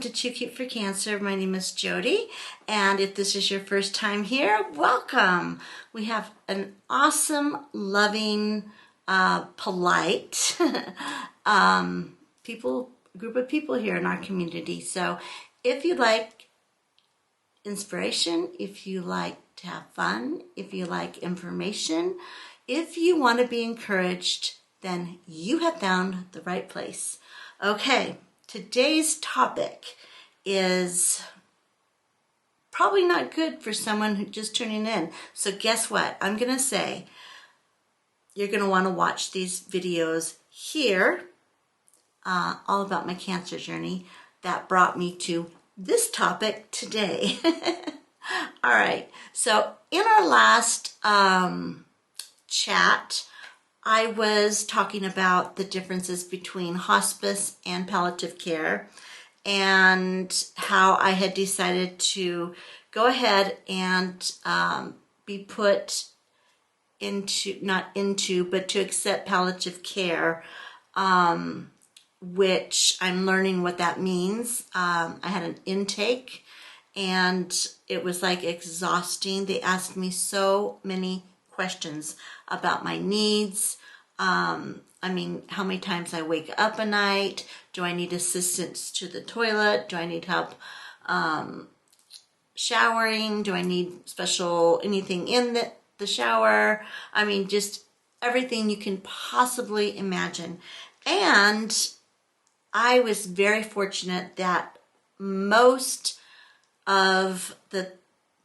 welcome to Two Cute for Cancer. My name is Jody, and if this is your first time here, welcome. We have an awesome, loving, polite group of people here in our community. So if you like inspiration, if you like to have fun, if you like information, if you want to be encouraged, then you have found the right place. Okay, today's topic is probably not good for someone who's just tuning in. So guess what? I'm going to say you're going to want to watch these videos here, all about my cancer journey that brought me to this topic today. All right, so in our last chat, I was talking about the differences between hospice and palliative care and how I had decided to go ahead and be put into, but to accept palliative care, which I'm learning what that means. I had an intake and it was like exhausting. They asked me so many questions about my needs. I mean, how many times I wake up a night? Do I need assistance to the toilet? Do I need help showering? Do I need special anything in the shower? I mean, just everything you can possibly imagine. And I was very fortunate that most of the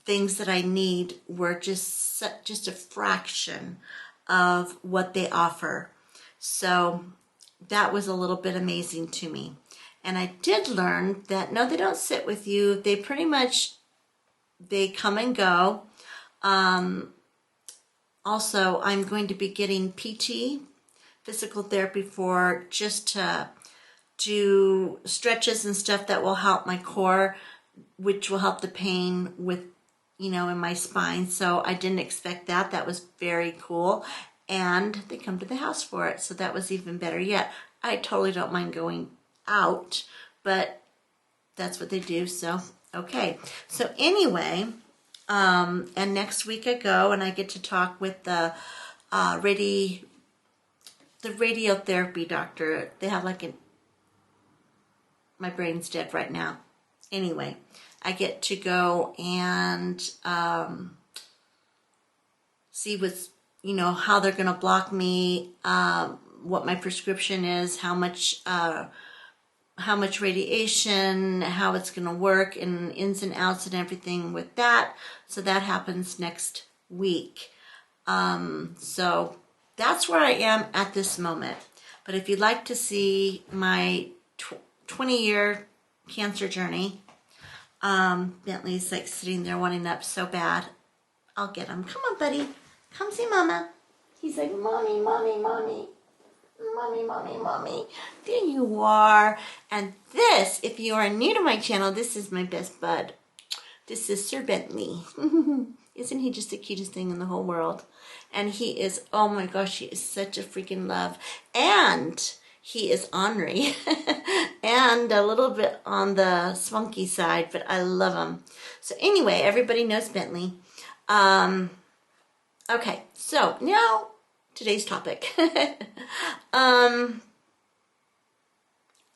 things that I need were just a fraction of what they offer. So that was a little bit amazing to me. And I did learn that no, they don't sit with you. They pretty much, they come and go. Also, I'm going to be getting PT, physical therapy, for just to do stretches and stuff that will help my core, which will help the pain with, in my spine. So I didn't expect that. That was very cool. And they come to the house for it. So that was even better yet. I totally don't mind going out, but that's what they do. So, okay. So anyway, and next week I go and I get to talk with the radiotherapy doctor. They have my brain's dead right now. Anyway, I get to go and see what's, how they're going to block me, what my prescription is, how much radiation, how it's going to work, and ins and outs and everything with that. So that happens next week. So that's where I am at this moment. But if you'd like to see my 20-year cancer journey, Bentley's like sitting there wanting up so bad. I'll get him. Come on, buddy. Come see Mama. He's like, Mommy, Mommy, Mommy. Mommy, Mommy, Mommy. There you are. And this, if you are new to my channel, this is my best bud. This is Sir Bentley. Isn't he just the cutest thing in the whole world? And he is, oh my gosh, he is such a freaking love. And he is ornery and a little bit on the spunky side, but I love him. So anyway, everybody knows Bentley. Okay, so now today's topic. I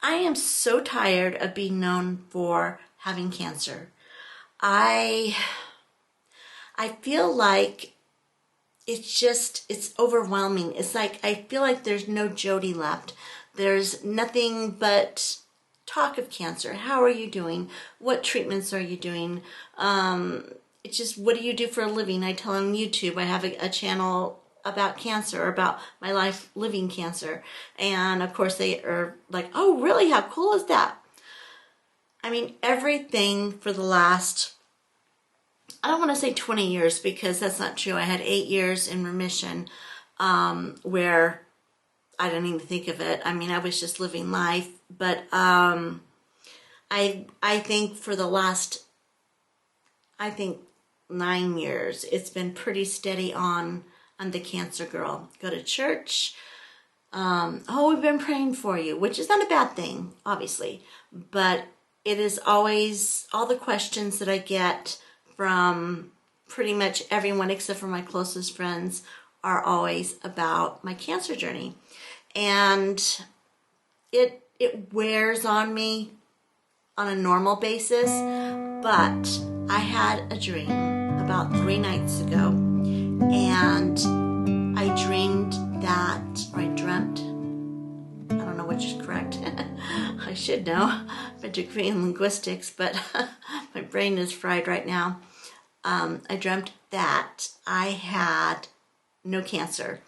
am so tired of being known for having cancer. I feel like it's overwhelming. It's like, I feel like there's no Jody left. There's nothing but talk of cancer. How are you doing? What treatments are you doing? It's just, what do you do for a living? I tell on YouTube, I have a channel about cancer, about my life living cancer. And of course they are like, oh really? How cool is that? I mean, everything for the last, I don't want to say 20 years because that's not true. I had 8 years in remission, where I didn't even think of it. I mean, I was just living life. But I think for the last, 9 years, it's been pretty steady on the cancer girl. Go to church. Oh, we've been praying for you, which is not a bad thing, obviously. But it is always, all the questions that I get from pretty much everyone except for my closest friends are always about my cancer journey. And it wears on me on a normal basis, but I had a dream about 3 nights ago, and I dreamed that, or I dreamt, I don't know which is correct. I should know. I have a degree in linguistics, but my brain is fried right now. I dreamt that I had no cancer.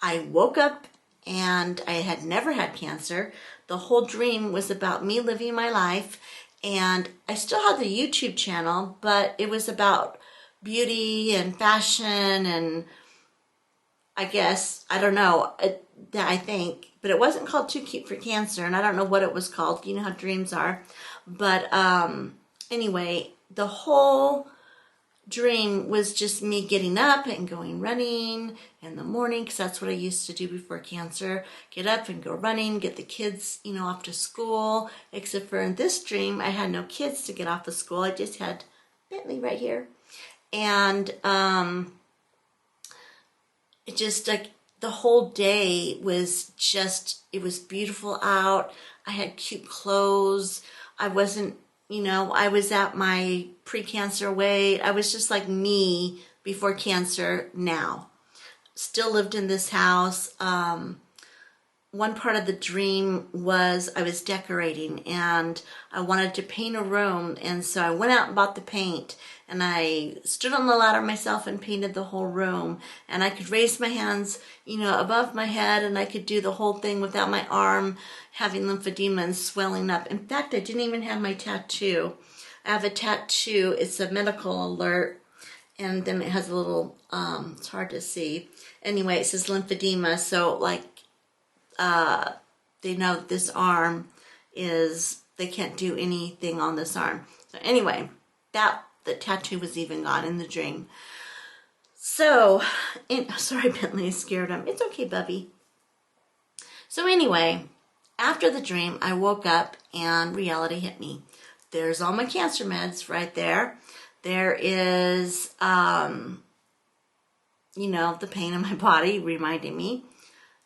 I woke up and I had never had cancer. The whole dream was about me living my life, and I still had the YouTube channel, but it was about beauty and fashion and I guess, I don't know, I think, but it wasn't called Too Cute for Cancer, and I don't know what it was called. You know how dreams are. But anyway, the whole dream was just me getting up and going running in the morning, because that's what I used to do before cancer. Get up and go running, get the kids, off to school, except for in this dream, I had no kids to get off of school. I just had Bentley right here. And it just, like, the whole day was just, it was beautiful out. I had cute clothes. I wasn't, I was at my pre-cancer weight. I was just like me before cancer now. Still lived in this house. One part of the dream was I was decorating and I wanted to paint a room, and so I went out and bought the paint, and I stood on the ladder myself and painted the whole room, and I could raise my hands, above my head, and I could do the whole thing without my arm having lymphedema and swelling up. In fact, I didn't even have my tattoo. I have a tattoo. It's a medical alert, and then it has a little, it's hard to see. Anyway, it says lymphedema, so like, they know this arm is, they can't do anything on this arm. So anyway, the tattoo was even gone in the dream. So, sorry Bentley, scared him. It's okay, Bubby. So anyway, after the dream, I woke up and reality hit me. There's all my cancer meds right there. There is, the pain in my body reminding me.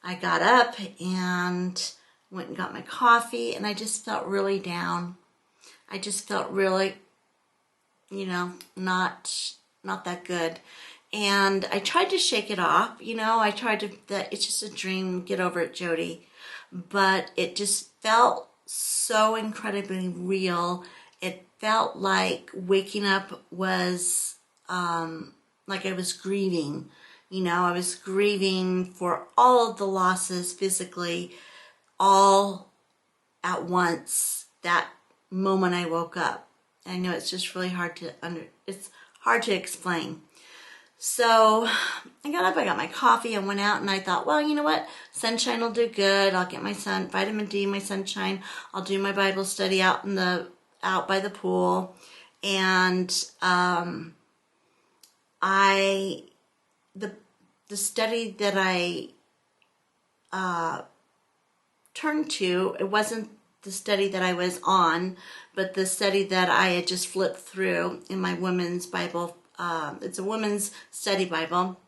I got up and went and got my coffee, and I just felt really down. I just felt really, not that good. And I tried to shake it off. I tried to, it's just a dream, get over it, Jody. But it just felt so incredibly real. It felt like waking up was, like I was grieving. I was grieving for all of the losses physically, all at once, that moment I woke up. I know it's just really hard to explain. So I got up, I got my coffee, and went out, and I thought, well, you know what? Sunshine will do good. I'll get my vitamin D, my sunshine. I'll do my Bible study out by the pool. And the study that I turned to, it wasn't the study that I was on, but the study that I had just flipped through in my women's Bible. It's a women's study Bible.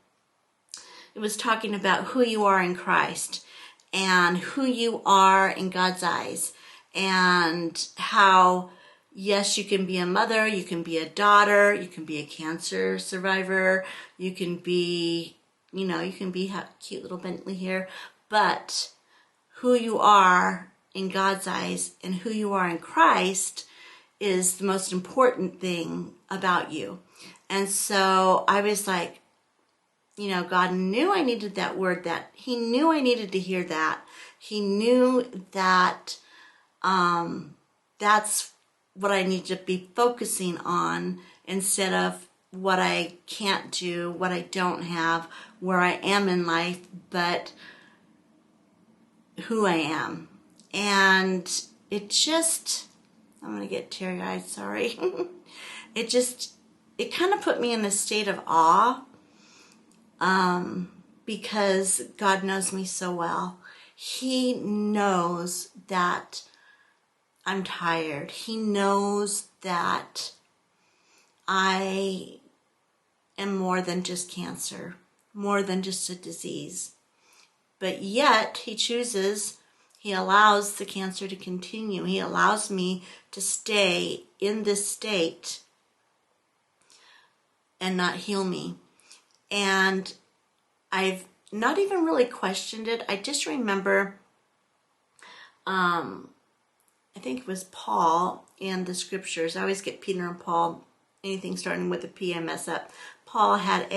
It was talking about who you are in Christ and who you are in God's eyes, and how, yes, you can be a mother, you can be a daughter, you can be a cancer survivor, you can be, cute little Bentley here, but who you are in God's eyes and who you are in Christ is the most important thing about you. And so I was like, God knew I needed that word, that He knew I needed to hear that. He knew that that's what I need to be focusing on, instead of what I can't do, what I don't have, where I am in life, but who I am. And it just, I'm going to get teary-eyed, sorry. It kind of put me in a state of awe, because God knows me so well. He knows that I'm tired. He knows that I am more than just cancer, more than just a disease. But yet he allows the cancer to continue. He allows me to stay in this state and not heal me. And I've not even really questioned it. I just remember, I think it was Paul in the scriptures. I always get Peter and Paul, anything starting with a P, I mess up. Paul had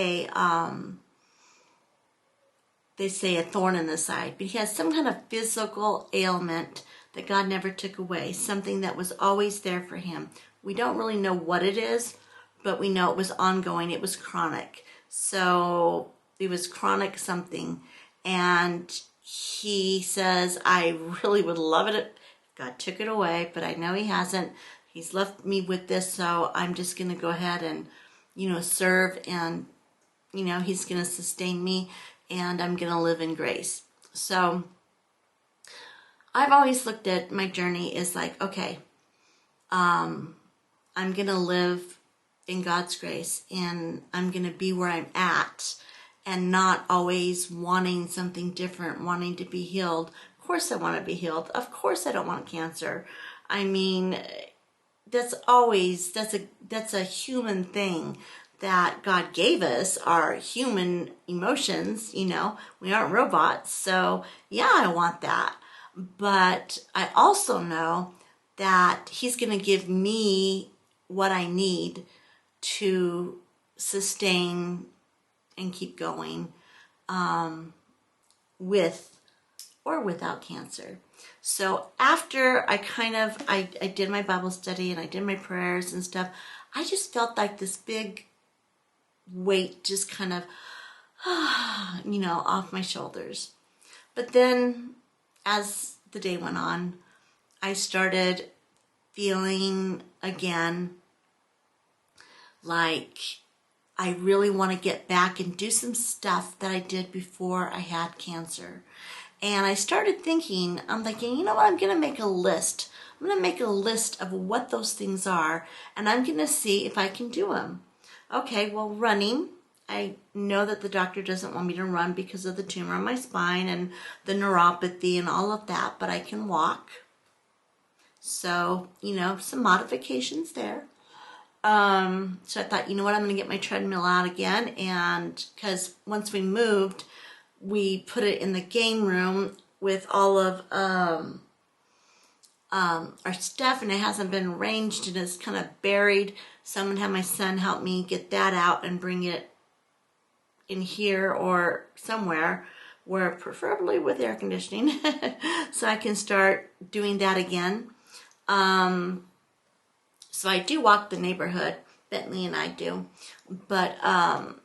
they say a thorn in the side, but he has some kind of physical ailment that God never took away, something that was always there for him. We don't really know what it is, but we know it was ongoing. It was chronic. So it was chronic something. And he says, I really would love it if God took it away, but I know he hasn't. He's left me with this, so I'm just going to go ahead and, serve, and, he's going to sustain me, and I'm going to live in grace. So I've always looked at my journey as like, okay, I'm going to live in God's grace, and I'm going to be where I'm at, and not always wanting something different, wanting to be healed. Of course I want to be healed. Of course I don't want cancer. I mean, that's a human thing that God gave us, our human emotions, we aren't robots. So yeah, I want that. But I also know that he's going to give me what I need to sustain and keep going with or without cancer. So after I did my Bible study and I did my prayers and stuff, I just felt like this big weight just kind of, off my shoulders. But then as the day went on, I started feeling again like I really want to get back and do some stuff that I did before I had cancer. And I started thinking, I'm thinking, you know what, I'm going to make a list. I'm going to make a list of what those things are, and I'm going to see if I can do them. Okay, well, running. I know that the doctor doesn't want me to run because of the tumor on my spine and the neuropathy and all of that, but I can walk. So, some modifications there. So I thought, you know what, I'm going to get my treadmill out again, and because once we moved, we put it in the game room with all of our stuff, and it hasn't been arranged, and it's kind of buried. So I'm going to have my son help me get that out and bring it in here or somewhere, where preferably with air conditioning, so I can start doing that again. So I do walk the neighborhood, Bentley and I do, but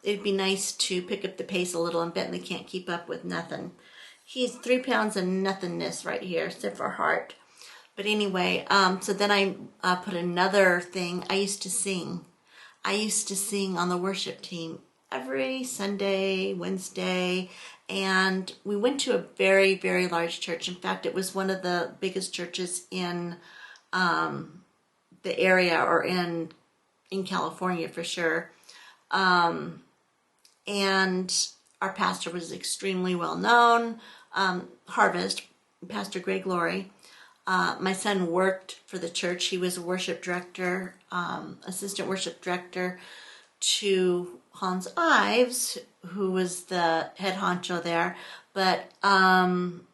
it'd be nice to pick up the pace a little, and Bentley can't keep up with nothing. He's 3 pounds of nothingness right here, except for heart. But anyway, so then I put another thing. I used to sing on the worship team every Sunday, Wednesday, and we went to a very, very large church. In fact, it was one of the biggest churches in the area, or in California for sure. And our pastor was extremely well known. Harvest, Pastor Greg Laurie. My son worked for the church. He was a worship director, assistant worship director to Hans Ives, who was the head honcho there. But, and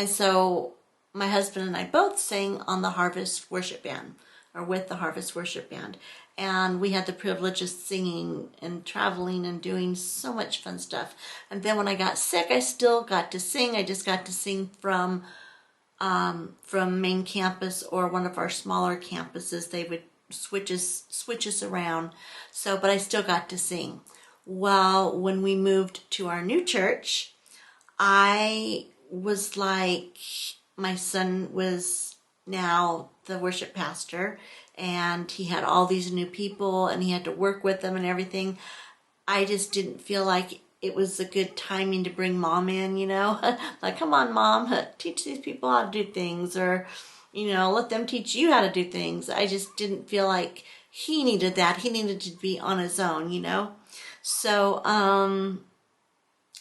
so my husband and I both sang on the Harvest Worship Band, or with the Harvest Worship Band. And we had the privilege of singing and traveling and doing so much fun stuff. And then when I got sick, I still got to sing. I just got to sing from main campus or one of our smaller campuses. They would switch us around. So, but I still got to sing. Well, when we moved to our new church, I was like, my son was now the worship pastor, and he had all these new people, and he had to work with them and everything. I just didn't feel like it was a good timing to bring mom in, like, come on, mom, teach these people how to do things, or, let them teach you how to do things. I just didn't feel like he needed that. He needed to be on his own. So,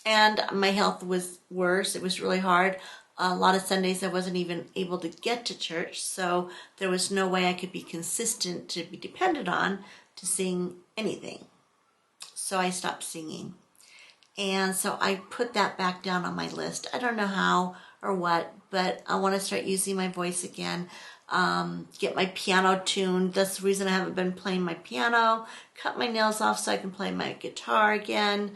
and my health was worse. It was really hard. A lot of Sundays I wasn't even able to get to church, so there was no way I could be consistent to be depended on to sing anything. So I stopped singing. And so I put that back down on my list. I don't know how or what, but I want to start using my voice again. Get my piano tuned. That's the reason I haven't been playing my piano. Cut my nails off so I can play my guitar again.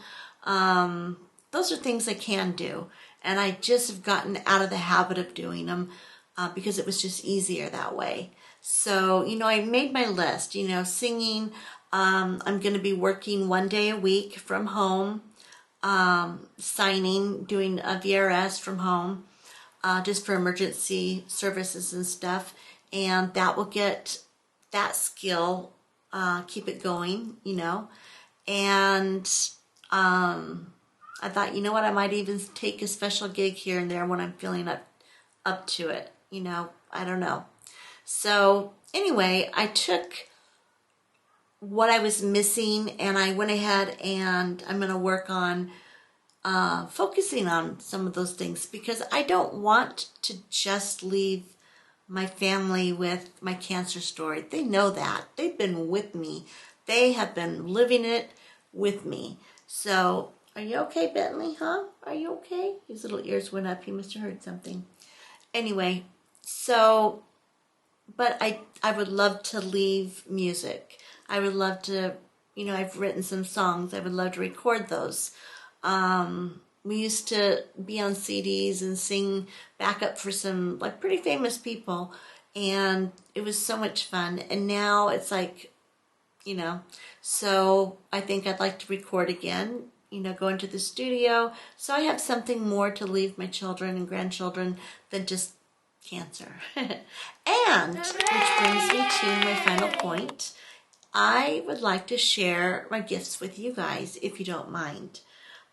Those are things I can do. And I just have gotten out of the habit of doing them because it was just easier that way. So, I made my list, singing. I'm going to be working 1 day a week from home, signing, doing a VRS from home, just for emergency services and stuff. And that will get that skill, keep it going, And I thought, what, I might even take a special gig here and there when I'm feeling up to it. I don't know. So anyway, I took what I was missing and I went ahead and I'm going to work on focusing on some of those things because I don't want to just leave my family with my cancer story. They know that. They've been with me. They have been living it with me. So, are you okay, Bentley, huh? Are you okay? His little ears went up. He must have heard something. Anyway, so, but I would love to leave music. I would love to, I've written some songs. I would love to record those. We used to be on CDs and sing backup for some pretty famous people. And it was so much fun. And now it's so I think I'd like to record again, go into the studio. So I have something more to leave my children and grandchildren than just cancer. And, which brings me to my final point. I would like to share my gifts with you guys, if you don't mind.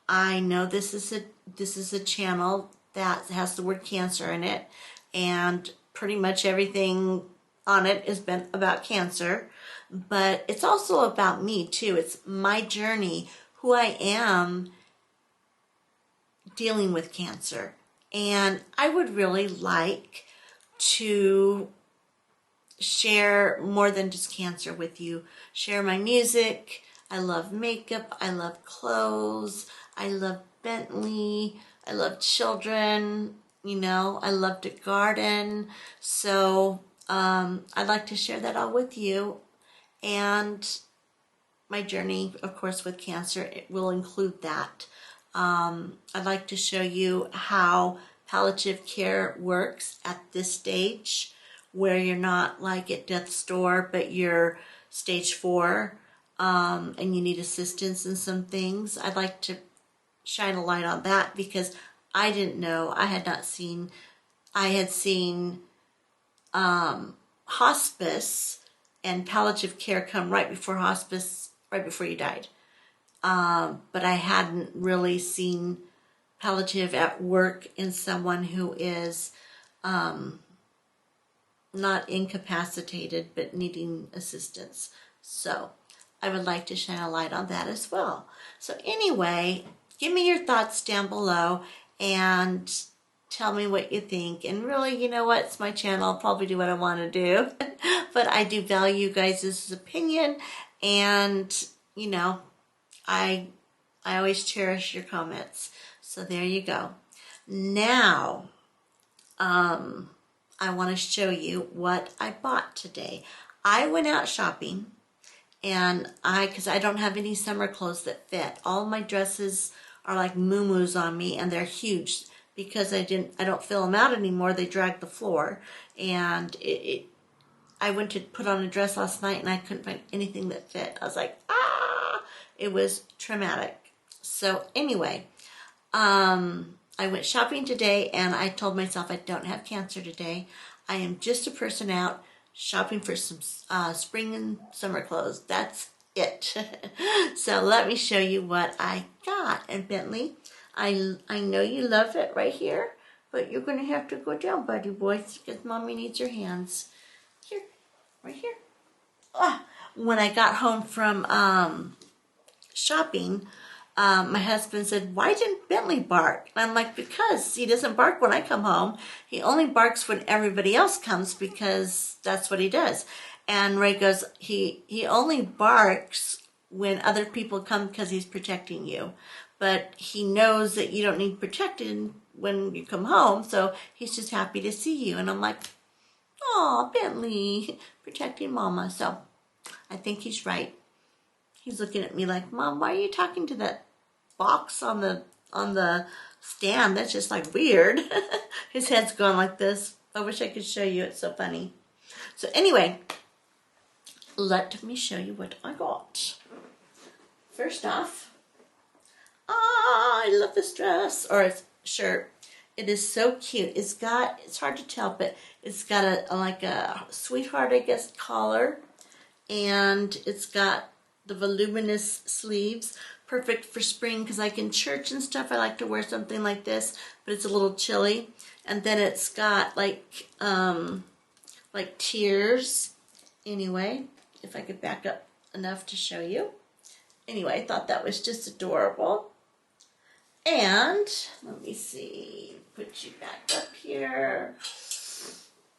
I know this is a channel that has the word cancer in it, and pretty much everything on it has been about cancer, but it's also about me too. It's my journey, who I am dealing with cancer. And I would really like to share more than just cancer with you. Share my music. I love makeup. I love clothes. I love Bentley. I love children. I love to garden. So I'd like to share that all with you. And my journey, of course, with cancer, it will include that. I'd like to show you how palliative care works at this stage, where you're not at death's door, but you're stage 4, and you need assistance in some things. I'd like to shine a light on that because I didn't know. I had seen hospice and palliative care come right before hospice, right before you died. But I hadn't really seen palliative at work in someone who is not incapacitated but needing assistance. So I would like to shine a light on that as well. So anyway, give me your thoughts down below and tell me what you think. And really, it's my channel. I'll probably do what I want to do. But I do value you guys' opinion, and I always cherish your comments. So there you go. Now, I want to show you what I bought today. I went out shopping, and because I don't have any summer clothes that fit. All my dresses are like muumuus on me, and they're huge because I don't fill them out anymore. They drag the floor, and I went to put on a dress last night, and I couldn't find anything that fit. I was like, it was traumatic. So anyway, I went shopping today, and I told myself I don't have cancer today. I am just a person out shopping for some spring and summer clothes. That's it. So let me show you what I got. And Bentley, I know you love it right here. but you're going to have to go down, buddy boy, because Mommy needs your hands. Here, right here. Ah, when I got home from shopping, my husband said, "Why didn't Bentley bark?" And I'm like, because he doesn't bark when I come home. He only barks when everybody else comes, because that's what he does. And Ray goes, he only barks when other people come because he's protecting you. But he knows that you don't need protected when you come home, so he's just happy to see you. And I'm like, "Oh, Bentley, protecting Mama." So I think he's right. He's looking at me like, "Mom, why are you talking to that box on the stand? That's just like weird." His head's going like this. I wish I could show you. It's so funny. So anyway, let me show you what I got. First off, I love this dress, or it's shirt. It is so cute. It's hard to tell, but it's got like a sweetheart, I guess, collar, and it's got the voluminous sleeves, perfect for spring, because like in church and stuff, I like to wear something like this, but it's a little chilly. And then it's got like tears. Anyway, if I could back up enough to show you. Anyway, I thought that was just adorable. And let me see, put you back up here.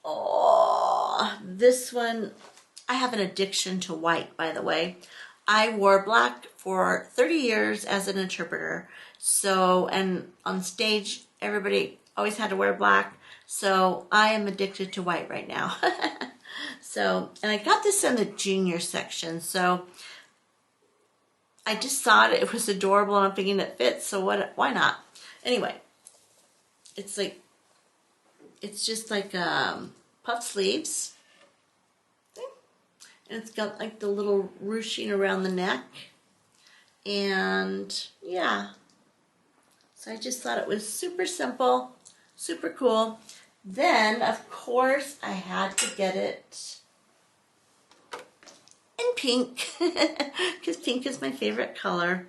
Oh, this one, I have an addiction to white, by the way. I wore black for 30 years as an interpreter. So, and on stage, everybody always had to wear black. So I am addicted to white right now. So, and I got this in the junior section. So I just thought it was adorable, and I'm thinking it fits. So why not? Anyway, it's just like puff sleeves. And it's got like the little ruching around the neck. And yeah. So I just thought it was super simple, super cool. Then, of course, I had to get it in pink. Because pink is my favorite color.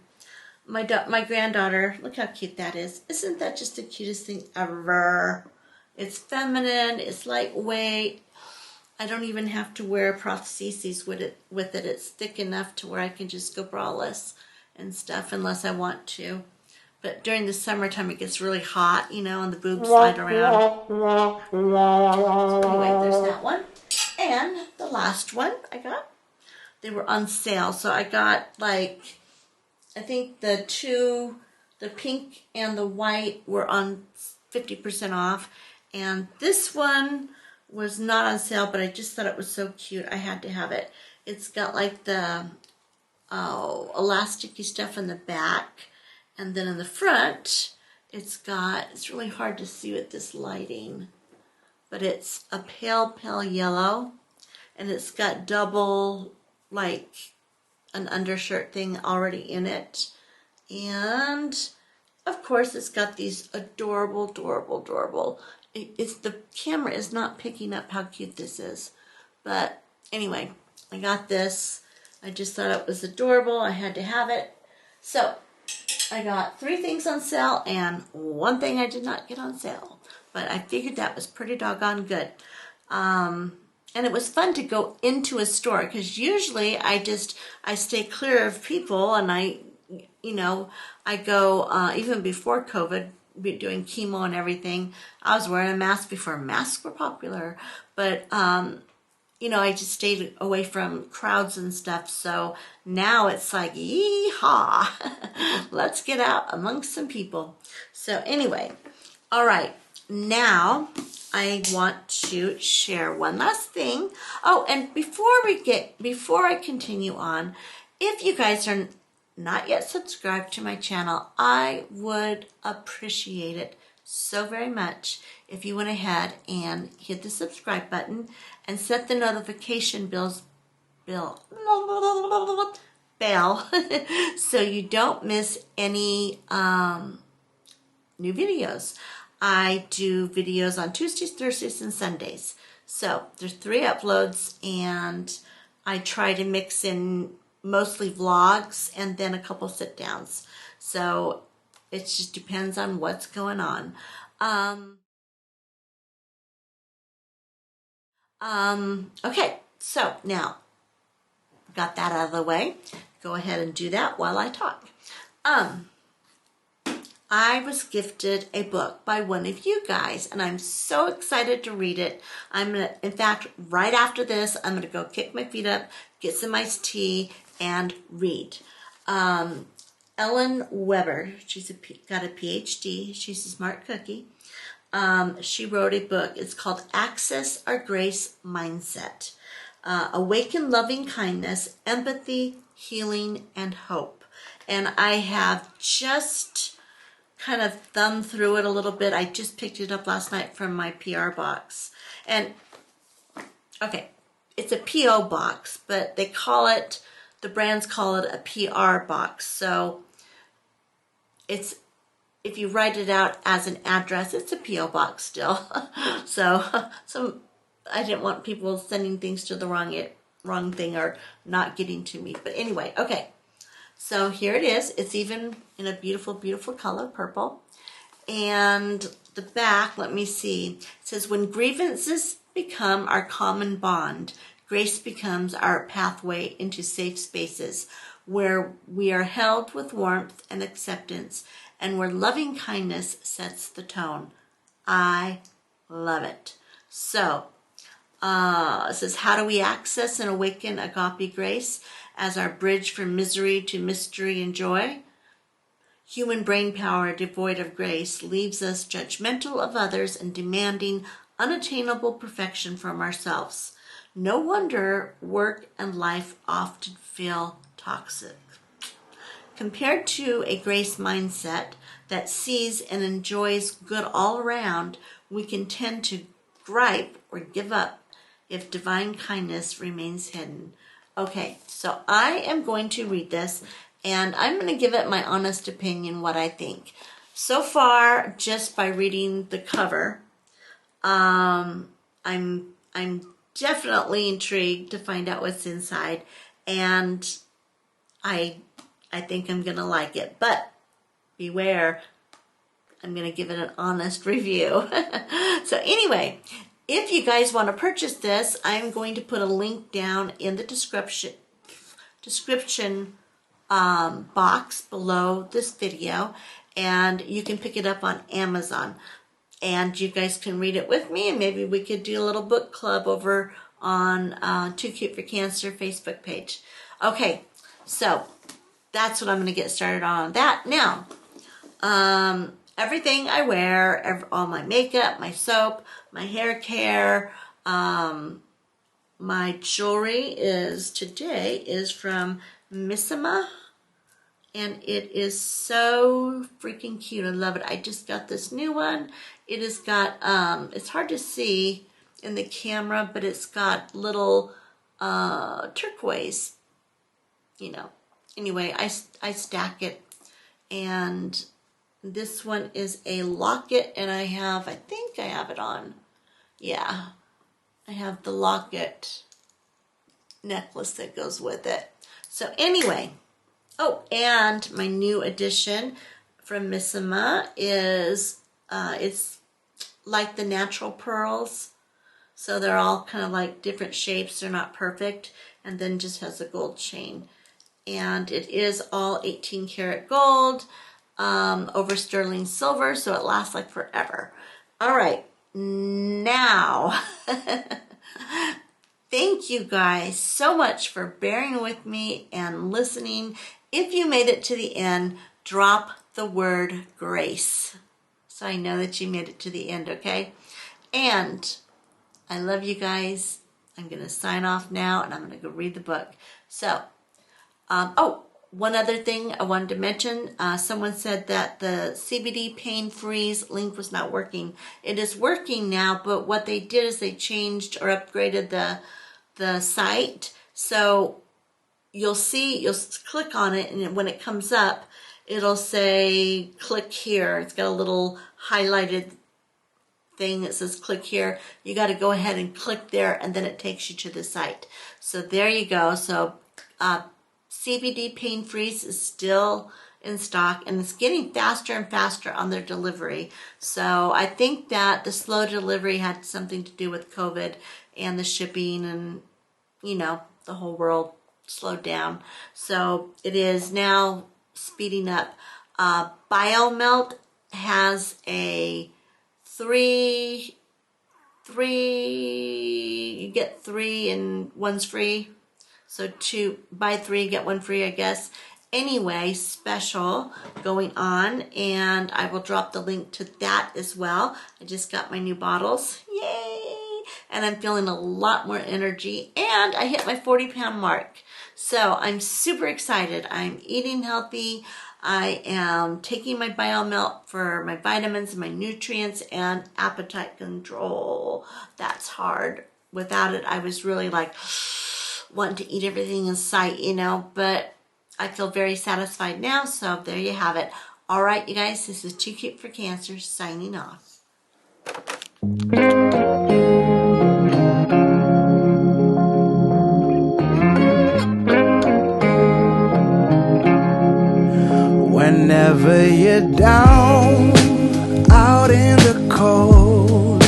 My granddaughter, look how cute that is. Isn't that just the cutest thing ever? It's feminine, it's lightweight. I don't even have to wear prostheses with it. It's thick enough to where I can just go braless and stuff unless I want to. But during the summertime, it gets really hot, you know, and the boobs slide around. So anyway, there's that one. And the last one I got, they were on sale. So I got like, I think the pink and the white were on 50% off. And this one was not on sale, but I just thought it was so cute. I had to have it. It's got like the elasticy stuff in the back, and then in the front, it's really hard to see with this lighting, but it's a pale yellow, and it's got double, like an undershirt thing already in it. And of course, it's got these adorable, the camera is not picking up how cute this is. But anyway, I got this. I just thought it was adorable. I had to have it. So I got 3 things on sale and 1 thing I did not get on sale. But I figured that was pretty doggone good. And it was fun to go into a store, because usually I stay clear of people, and I go, even before COVID, doing chemo and everything, I was wearing a mask before masks were popular, but I just stayed away from crowds and stuff. So now it's like, yee-haw, let's get out amongst some people. So anyway, all right, now I want to share one last thing. Oh, and before I continue on, if you guys are not yet subscribed to my channel, I would appreciate it so very much if you went ahead and hit the subscribe button and set the notification bell so you don't miss any new videos. I do videos on Tuesdays, Thursdays, and Sundays. So there's 3 uploads, and I try to mix in mostly vlogs and then a couple sit downs. So it just depends on what's going on. Okay, so now got that out of the way. Go ahead and do that while I talk. I was gifted a book by one of you guys, and I'm so excited to read it. In fact, right after this, I'm gonna go kick my feet up, get some iced tea, and read. Ellen Weber, she's got a PhD. She's a smart cookie. She wrote a book. It's called Access Our Grace Mindset. Awaken Loving Kindness, Empathy, Healing, and Hope. And I have just kind of thumbed through it a little bit. I just picked it up last night from my PR box. And, okay, it's a P.O. box, but they call it, the brands call it a PR box. So it's, if you write it out as an address, it's a P.O. box still. so I didn't want people sending things to the wrong thing or not getting to me. But anyway, okay. So here it is. It's even in a beautiful, beautiful color, purple. And the back, let me see. It says, when grievances become our common bond, grace becomes our pathway into safe spaces where we are held with warmth and acceptance and where loving kindness sets the tone. I love it. So, it says, how do we access and awaken agape grace as our bridge from misery to mystery and joy? Human brain power devoid of grace leaves us judgmental of others and demanding unattainable perfection from ourselves. No wonder work and life often feel toxic. Compared to a grace mindset that sees and enjoys good all around, we can tend to gripe or give up if divine kindness remains hidden. Okay, so I am going to read this, and I'm going to give it my honest opinion, what I think. So far, just by reading the cover, I'm definitely intrigued to find out what's inside, and I think I'm going to like it. But beware, I'm going to give it an honest review. So anyway, if you guys want to purchase this, I'm going to put a link down in the description box below this video, and you can pick it up on Amazon. And you guys can read it with me, and maybe we could do a little book club over on Too Cute for Cancer Facebook page. Okay, so that's what I'm going to get started on that. Now, everything I wear, all my makeup, my soap, my hair care, my jewelry today is from Missima, and it is so freaking cute. I love it. I just got this new one. It has got, it's hard to see in the camera, but it's got little turquoise, Anyway, I stack it, and this one is a locket, and I think I have it on. Yeah, I have the locket necklace that goes with it. So anyway, oh, and my new addition from Missima is, it's like the natural pearls. So they're all kind of like different shapes. They're not perfect. And then just has a gold chain. And it is all 18 karat gold over sterling silver. So it lasts like forever. All right. Now, thank you guys so much for bearing with me and listening. If you made it to the end, drop the word grace, so I know that you made it to the end, okay? And I love you guys. I'm going to sign off now, and I'm going to go read the book. So, oh, one other thing I wanted to mention. Someone said that the CBD pain freeze link was not working. It is working now, but what they did is they changed or upgraded the site. So you'll click on it, and when it comes up, it'll say click here. It's got a little highlighted thing that says click here. You got to go ahead and click there, and then it takes you to the site. So there you go. So CBD pain freeze is still in stock, and it's getting faster and faster on their delivery. So I think that the slow delivery had something to do with COVID and the shipping, and you know, the whole world slowed down. So it is now speeding up. BioMelt has a three, you get 3 and one's free. So 2, buy 3, get 1 free, I guess. Anyway, special going on, and I will drop the link to that as well. I just got my new bottles. Yay! And I'm feeling a lot more energy, and I hit my 40-pound mark. So I'm super excited. I'm eating healthy. I am taking my BioMelt for my vitamins and my nutrients and appetite control. That's hard. Without it, I was really like wanting to eat everything in sight, you know, but I feel very satisfied now, so there you have it. All right, you guys, this is Too Cute for Cancer signing off. Whenever you're down, out in the cold,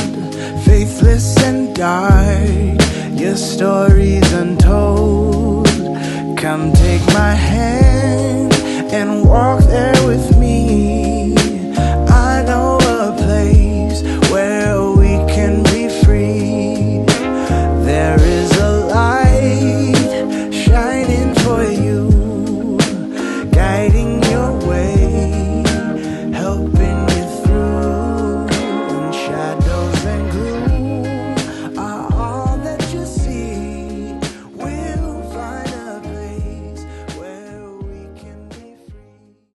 faithless and dark, your story's untold. Come take my hand and walk there with me.